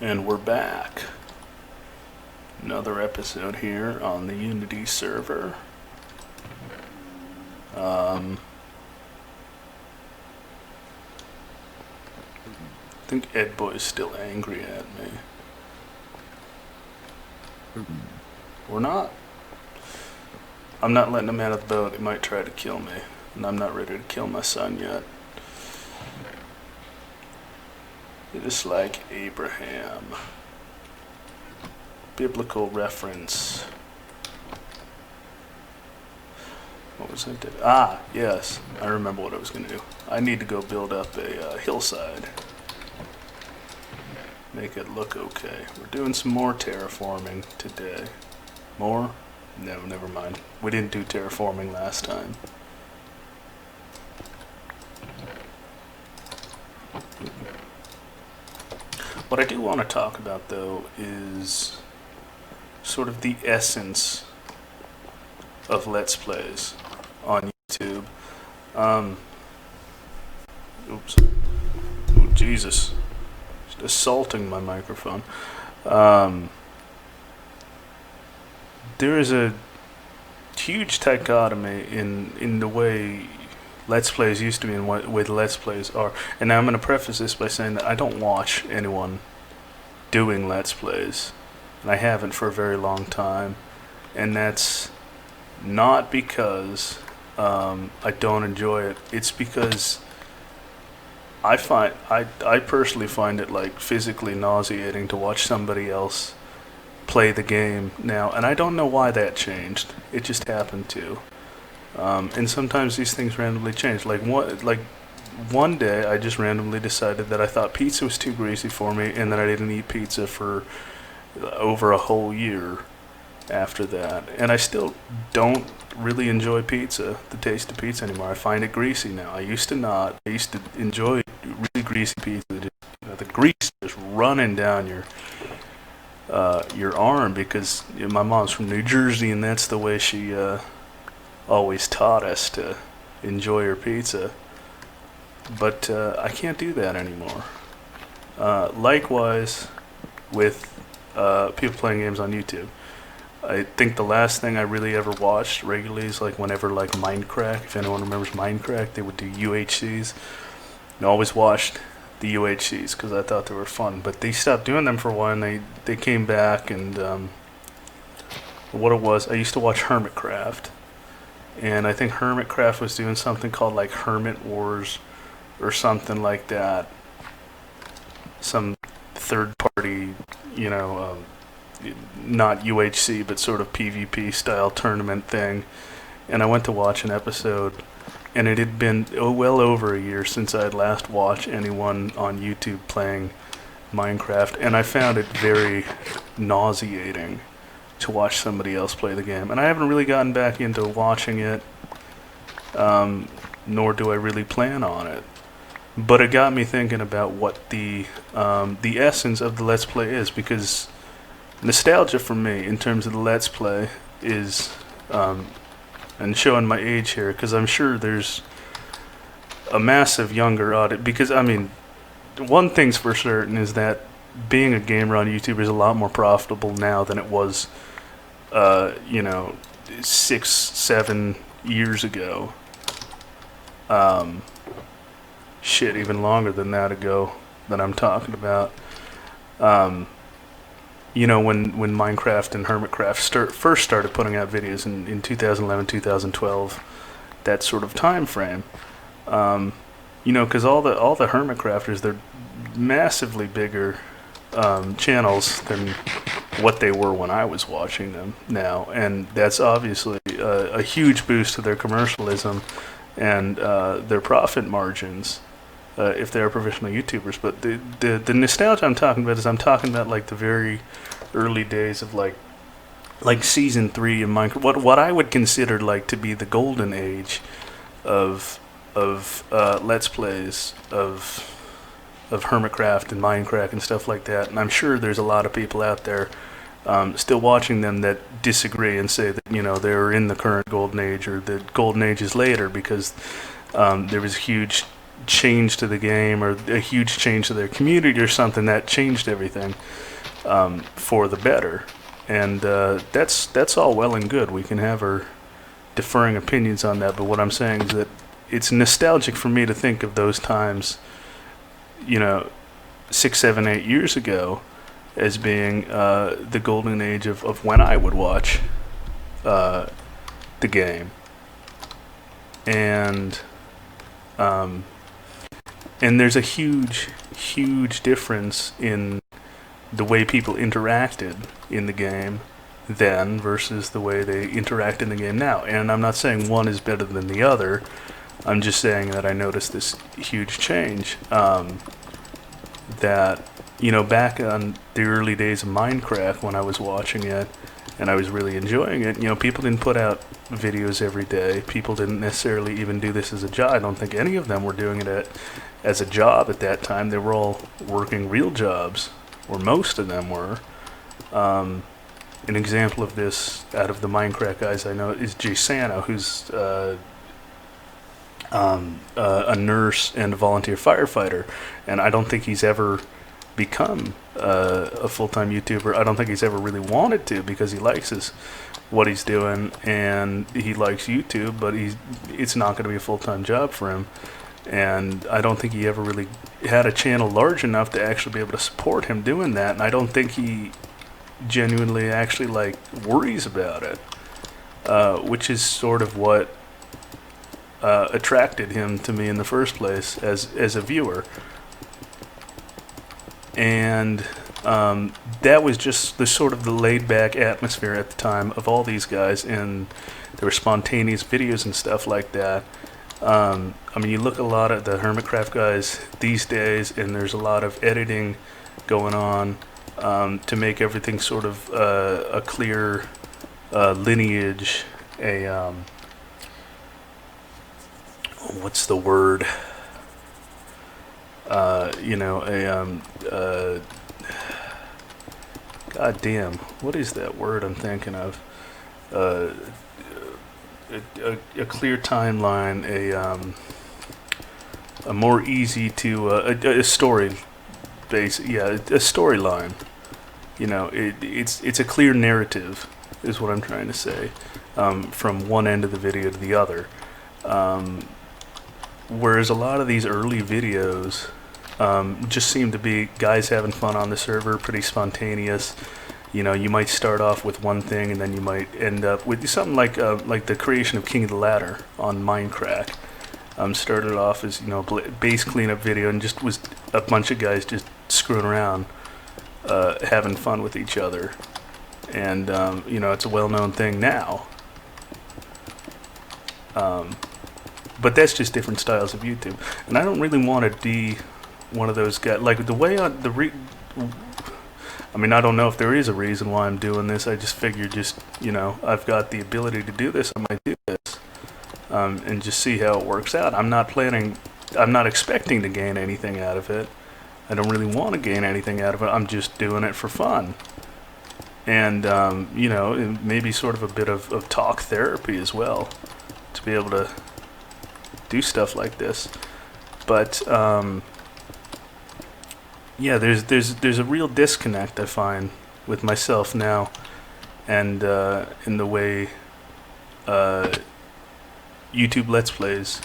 And we're back. Another episode here on the Unity server. I think Ed Boy's still angry at me. Or not. I'm not letting him out of the boat. He might try to kill me. And I'm not ready to kill my son yet. Just like Abraham. Biblical reference. What was I doing? Ah, yes. I remember what I was going to do. I need to go build up a hillside. Make it look okay. We're doing some more terraforming today. More? No, never mind. We didn't do terraforming last time. What I do want to talk about, though, is sort of the essence of Let's Plays on YouTube. Oops. Oh, Jesus. Just assaulting my microphone. There is a huge dichotomy in the way Let's Plays used to be and what way Let's Plays are. And now I'm going to preface this by saying that I don't watch anyone doing Let's Plays. And I haven't for a very long time. And that's not because I don't enjoy it. It's because I personally find it like physically nauseating to watch somebody else play the game now. And I don't know why that changed. It just happened to. And sometimes these things randomly change. Like one day, I just randomly decided that I thought pizza was too greasy for me, and that I didn't eat pizza for over a whole year after that. And I still don't really enjoy pizza, the taste of pizza anymore. I find it greasy now. I used to not. I used to enjoy really greasy pizza. The grease just running down your arm because my mom's from New Jersey, and that's the way she always taught us to enjoy her pizza. But I can't do that anymore. Likewise with people playing games on YouTube. I think the last thing I really ever watched regularly is like whenever like Minecraft, if anyone remembers Minecraft, they would do UHCs. I always watched the UHCs because I thought they were fun. But they stopped doing them for a while, and they came back, and what it was, I used to watch Hermitcraft. And I think Hermitcraft was doing something called like Hermit Wars or something like that. Some third party, not UHC, but sort of PvP style tournament thing. And I went to watch an episode, and it had been well over a year since I had last watched anyone on YouTube playing Minecraft, and I found it very nauseating to watch somebody else play the game. And I haven't really gotten back into watching it, nor do I really plan on it. But it got me thinking about what the essence of the Let's Play is, because nostalgia for me in terms of the Let's Play is, and showing my age here, because I'm sure there's a massive younger audience, because I mean, one thing's for certain is that being a gamer on YouTube is a lot more profitable now than it was 6-7 years ago. Even longer than that ago that I'm talking about. When Minecraft and Hermitcraft first started putting out videos in 2011, 2012, that sort of time frame. Because all the Hermitcrafters, they're massively bigger channels than what they were when I was watching them now, and that's obviously a huge boost to their commercialism and their profit margins if they're professional YouTubers. But the nostalgia I'm talking about is I'm talking about like the very early days of like season 3 of Minecraft, what I would consider like to be the golden age of Let's Plays of Hermitcraft and Minecraft and stuff like that. And I'm sure there's a lot of people out there still watching them that disagree and say that they're in the current golden age, or the golden age is later, because there was huge change to the game or a huge change to their community or something that changed everything for the better. And that's all well and good. We can have our differing opinions on that, but what I'm saying is that it's nostalgic for me to think of those times, 6, 7, 8 years ago, as being the golden age of when I would watch the game. And there's a huge difference in the way people interacted in the game then versus the way they interact in the game now. And I'm not saying one is better than the other. I'm just saying that I noticed this huge change. That, back on the early days of Minecraft when I was watching it and I was really enjoying it, people didn't put out videos every day. People didn't necessarily even do this as a job. I don't think any of them were doing it as a job at that time. They were all working real jobs, or most of them were. An example of this out of the Minecraft guys I know is Jsano, who's a nurse and a volunteer firefighter, and I don't think he's ever become a full-time YouTuber. I don't think he's ever really wanted to, because he likes what he's doing and he likes YouTube, but it's not going to be a full-time job for him. And I don't think he ever really had a channel large enough to actually be able to support him doing that, and I don't think he genuinely actually worries about it, which is sort of what attracted him to me in the first place as a viewer. And that was just the sort of the laid-back atmosphere at the time of all these guys, and there were spontaneous videos and stuff like that. You look a lot at the Hermitcraft guys these days, and there's a lot of editing going on to make everything sort of a clear lineage, what's the word? God damn, what is that word I'm thinking of? A clear timeline, a more easy to a story base, a storyline. It's a clear narrative, is what I'm trying to say, from one end of the video to the other. Whereas a lot of these early videos just seem to be guys having fun on the server, pretty spontaneous. You might start off with one thing, and then you might end up with something like the creation of King of the Ladder on Minecraft. Started off as base cleanup video, and just was a bunch of guys just screwing around, having fun with each other, and it's a well-known thing now. But that's just different styles of YouTube, and I don't really want to be one of those guys. Like the way I don't know if there is a reason why I'm doing this. I just figured, I've got the ability to do this. I might do this, and just see how it works out. I'm not expecting to gain anything out of it. I don't really want to gain anything out of it. I'm just doing it for fun, and maybe sort of a bit of talk therapy as well, to be able to do stuff like this. But there's a real disconnect I find with myself now, and in the way YouTube Let's Plays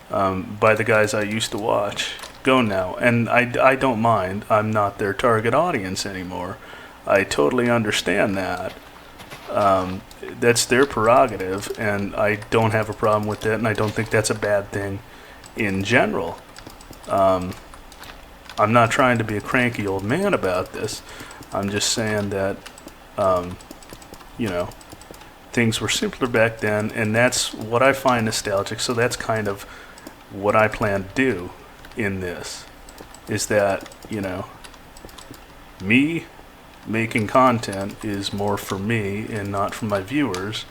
by the guys I used to watch go now. And I don't mind. I'm not their target audience anymore. I totally understand that. That's their prerogative, and I don't have a problem with that, and I don't think that's a bad thing in general. I'm not trying to be a cranky old man about this. I'm just saying that, things were simpler back then, and that's what I find nostalgic. So that's kind of what I plan to do in this, is that, me making content is more for me and not for my viewers,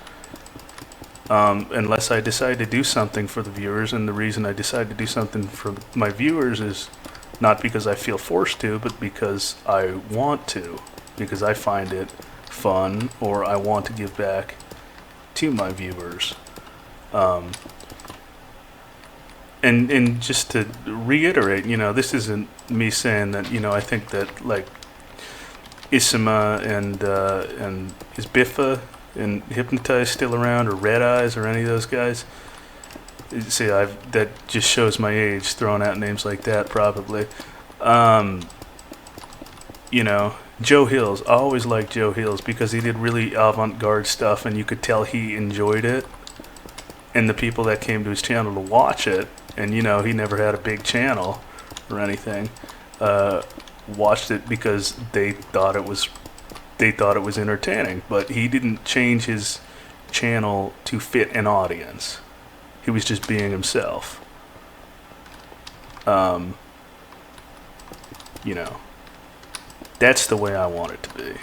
unless I decide to do something for the viewers. And the reason I decide to do something for my viewers is not because I feel forced to, but because I want to, because I find it fun, or I want to give back to my viewers. And just to reiterate, this isn't me saying that, I think that like Isima and is Biffa and Hypnotize still around, or Red Eyes, or any of those guys. See, that just shows my age, throwing out names like that, probably. Um, Joe Hills. I always liked Joe Hills because he did really avant-garde stuff, and you could tell he enjoyed it. And the people that came to his channel to watch it, and he never had a big channel or anything, watched it because they thought it was entertaining. But he didn't change his channel to fit an audience. He was just being himself. Um, you know, that's the way I want it to be.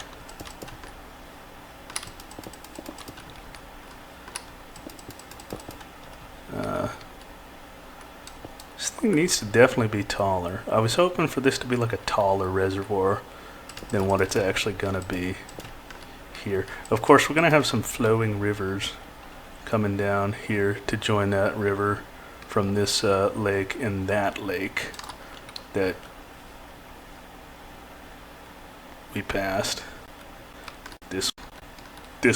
Uh, this thing needs to definitely be taller. I was hoping for this to be like a taller reservoir than what it's actually gonna be here. Of course, we're gonna have some flowing rivers coming down here to join that river from this lake and that lake that we passed. This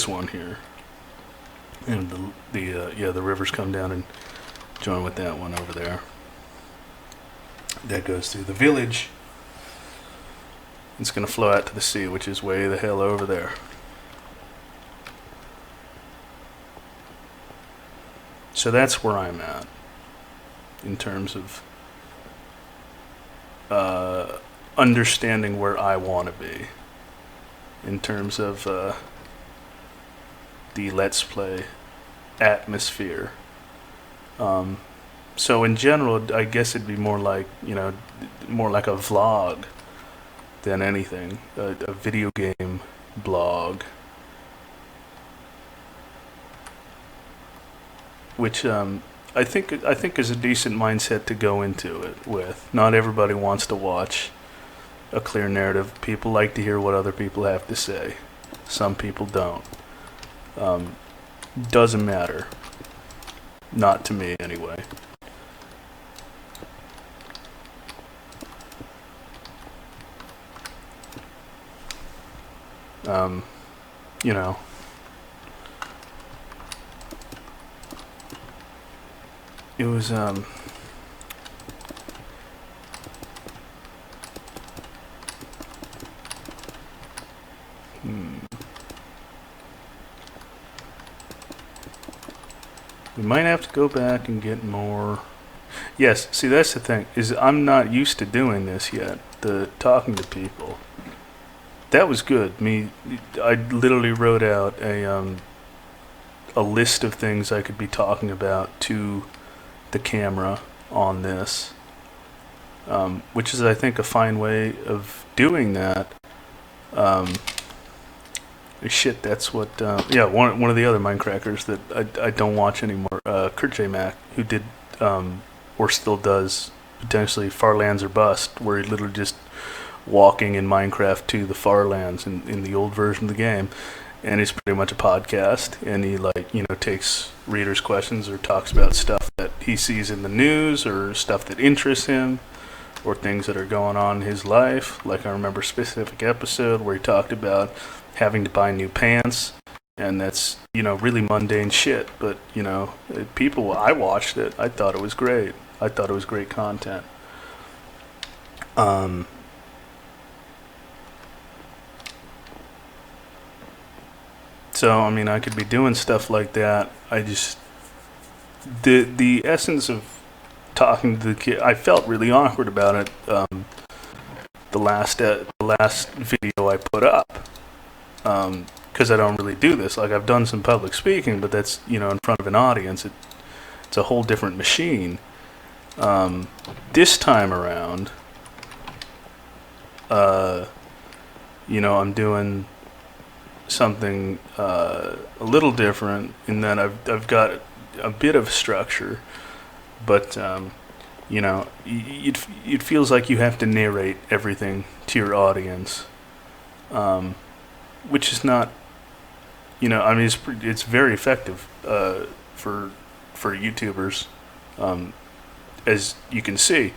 one here, and the rivers come down and join with that one over there. That goes through the village. It's gonna flow out to the sea, which is way the hell over there. So that's where I'm at in terms of understanding where I want to be in terms of the Let's Play atmosphere. So in general, I guess it'd be more like a vlog than anything, a video game blog. Which I think is a decent mindset to go into it with. Not everybody wants to watch a clear narrative. People like to hear what other people have to say. Some people don't. Doesn't matter. Not to me, anyway. You know. It was we might have to go back and get more. Yes, see, that's the thing, is I'm not used to doing this yet, the talking to people. That was good. I literally wrote out a list of things I could be talking about to the camera on this, which is, I think, a fine way of doing that. Shit, that's what. One of the other Mindcrackers that I don't watch anymore, Kurt J. Mac, who did or still does potentially Farlands or Bust, where he literally just walking in Minecraft to the Farlands in the old version of the game. And it's pretty much a podcast, and he takes readers' questions or talks about stuff that he sees in the news or stuff that interests him or things that are going on in his life. Like, I remember a specific episode where he talked about having to buy new pants, and that's really mundane shit, but I watched it. I thought it was great. I thought it was great content. So, I mean, I could be doing stuff like that. I just, the essence of talking to the kid, I felt really awkward about it. The last video I put up, because I don't really do this. Like, I've done some public speaking, but that's in front of an audience. It's a whole different machine. This time around, I'm doing something a little different in that I've got a bit of structure, but it feels like you have to narrate everything to your audience, which is not, it's very effective for YouTubers, as you can see,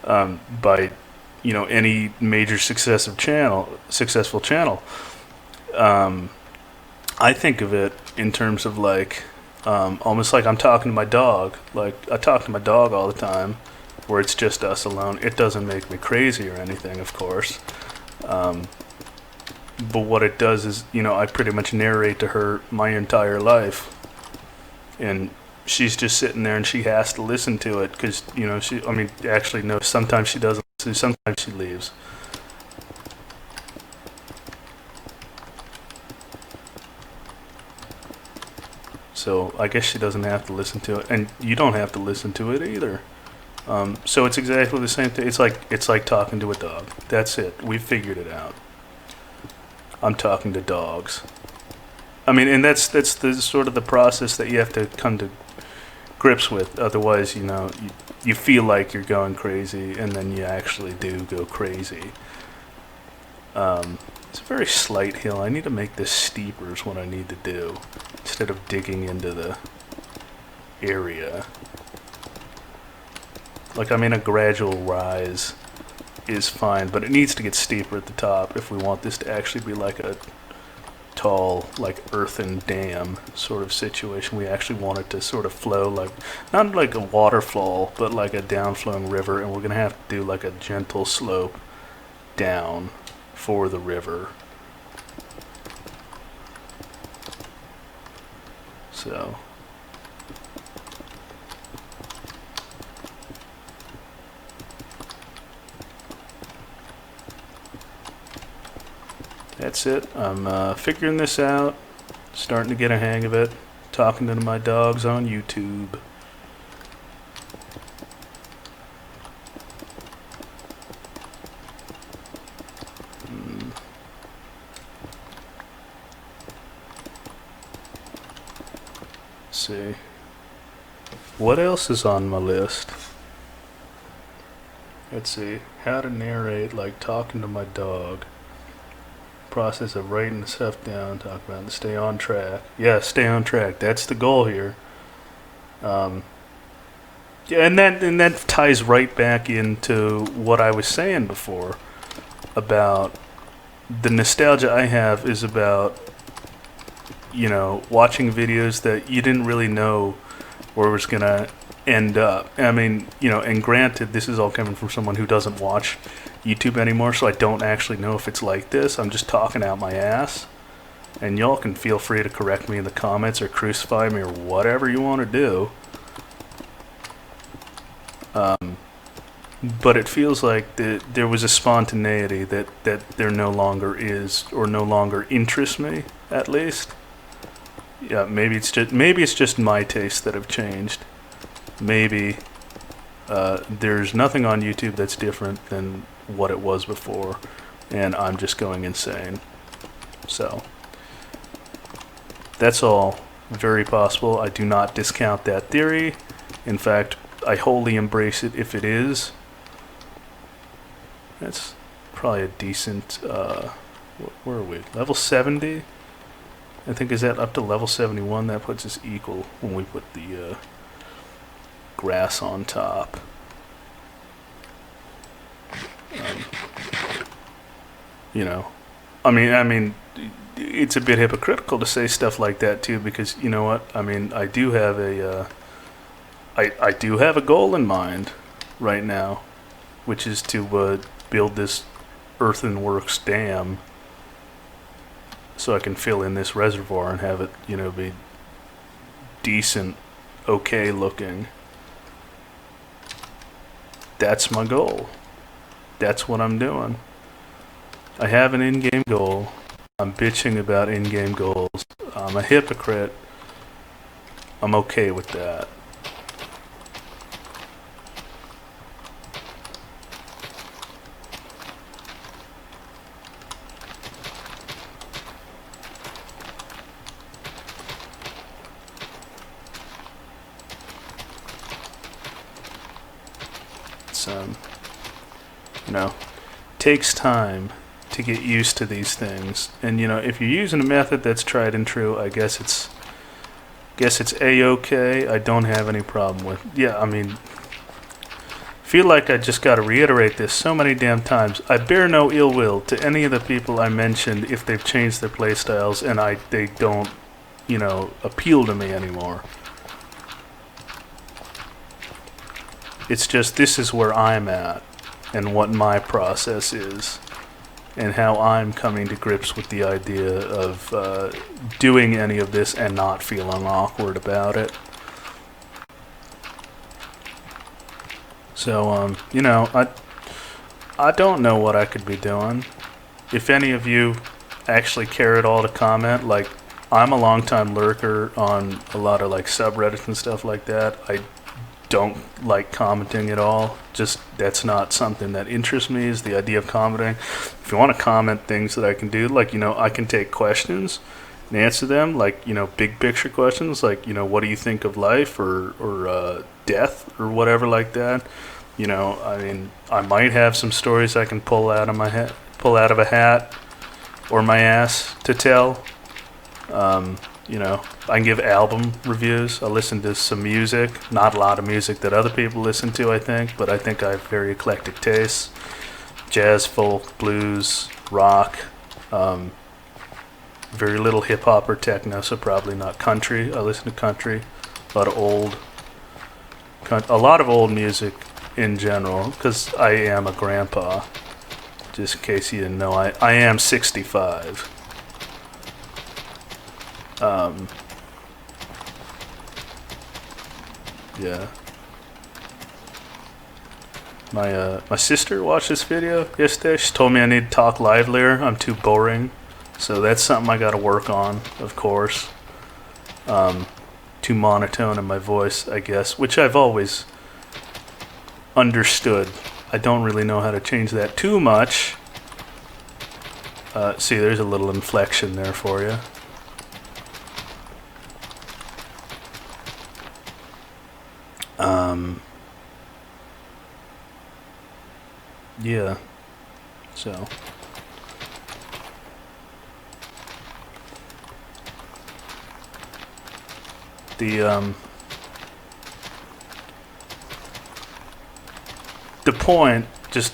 by any major successful channel. I think of it in terms of like almost like I'm talking to my dog. Like I talk to my dog all the time, where it's just us alone. It doesn't make me crazy or anything, of course. But what it does is, I pretty much narrate to her my entire life, and she's just sitting there and she has to listen to it because actually no, sometimes she doesn't listen, sometimes she leaves. So I guess she doesn't have to listen to it, and you don't have to listen to it either. So it's exactly the same thing. It's like talking to a dog. That's it. We figured it out. I'm talking to dogs. I mean, and that's the sort of the process that you have to come to grips with. Otherwise, you feel like you're going crazy, and then you actually do go crazy. It's a very slight hill. I need to make this steeper is what I need to do, instead of digging into the area. Like, a gradual rise is fine, but it needs to get steeper at the top if we want this to actually be like a tall, like earthen dam sort of situation. We actually want it to sort of flow like, not like a waterfall, but like a downflowing river, and we're going to have to do like a gentle slope down for the river. So that's it. I'm figuring this out, starting to get a hang of it, talking to my dogs on YouTube. See. What else is on my list? Let's see. How to narrate like talking to my dog. Process of writing stuff down, talk about it, stay on track. Yeah, stay on track. That's the goal here. Yeah, and that ties right back into what I was saying before about the nostalgia I have is about watching videos that you didn't really know where it was gonna end up. I mean, and granted, this is all coming from someone who doesn't watch YouTube anymore, so I don't actually know if it's like this. I'm just talking out my ass, and y'all can feel free to correct me in the comments or crucify me or whatever you want to do. But it feels like there was a spontaneity that there no longer is, or no longer interests me, at least. Yeah, maybe it's just my tastes that have changed. Maybe there's nothing on YouTube that's different than what it was before, and I'm just going insane. So that's all very possible. I do not discount that theory. In fact, I wholly embrace it if it is. That's probably a decent, where are we? Level 70? I think, is that up to level 71? That puts us equal when we put the grass on top. I mean, it's a bit hypocritical to say stuff like that too, because you know what? I mean, I do have a goal in mind right now, which is to build this earthenworks dam so I can fill in this reservoir and have it, be decent, okay looking. That's my goal. That's what I'm doing. I have an in-game goal. I'm bitching about in-game goals. I'm a hypocrite. I'm okay with that. Takes time to get used to these things, and if you're using a method that's tried and true, I guess it's a-okay. I don't have any problem with. Yeah, I mean, feel like I just got to reiterate this so many damn times. I bear no ill will to any of the people I mentioned if they've changed their playstyles and they don't, appeal to me anymore. It's just this is where I'm at and what my process is and how I'm coming to grips with the idea of doing any of this and not feeling awkward about it. So, I don't know what I could be doing. If any of you actually care at all to comment, like, I'm a longtime lurker on a lot of, like, subreddits and stuff like that. I don't like commenting at all. Just, that's not something that interests me, is the idea of commenting. If you want to comment things that I can do, like, I can take questions and answer them, like, big picture questions, like, what do you think of life or death or whatever like that. I might have some stories I can pull out of a hat or my ass to tell. I can give album reviews. I listen to some music, not a lot of music that other people listen to, I think, but I think I have very eclectic tastes. Jazz, folk, blues, rock, very little hip hop or techno, so probably not country. I listen to country, a lot of old music in general, because I am a grandpa. Just in case you didn't know, I am 65. Yeah. My sister watched this video yesterday. She told me I need to talk livelier. I'm too boring. So that's something I gotta work on, of course. Too monotone in my voice, I guess, which I've always understood. I don't really know how to change that too much. See, there's a little inflection there for you. Yeah. So. The point, just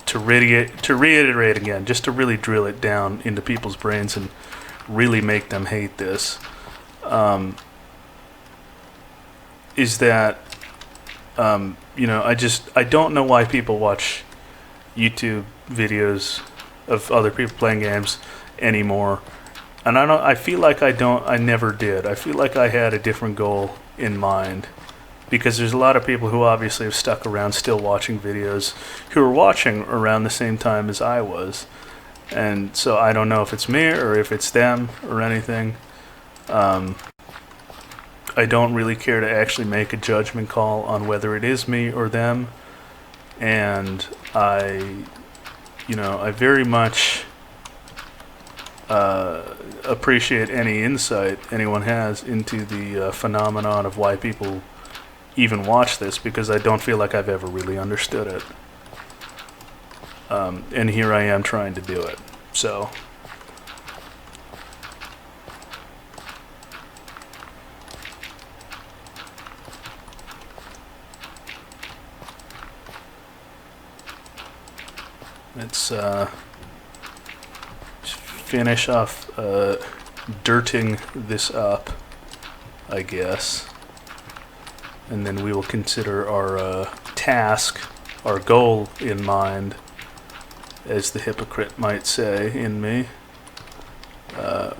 to reiterate again, just to really drill it down into people's brains and really make them hate this, is that I don't know why people watch YouTube videos of other people playing games anymore. And I feel like I never did. I feel like I had a different goal in mind. Because there's a lot of people who obviously have stuck around still watching videos who are watching around the same time as I was. And so I don't know if it's me or if it's them or anything. I don't really care to actually make a judgment call on whether it is me or them. And I very much appreciate any insight anyone has into the phenomenon of why people even watch this, because I don't feel like I've ever really understood it. And here I am trying to do it. So. Let's finish off dirting this up, I guess. And then we will consider our task, our goal in mind, as the hypocrite might say in me,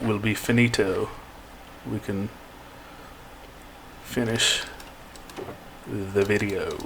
will be finito. We can finish the video.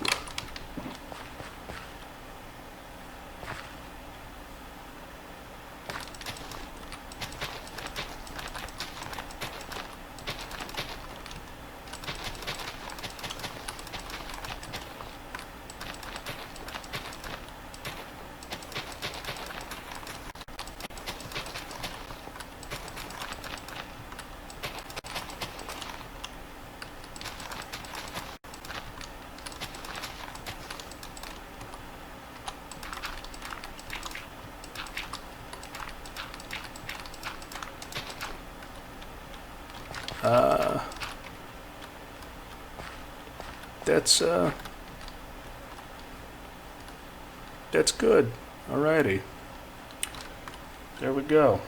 That's good. Alrighty. There we go.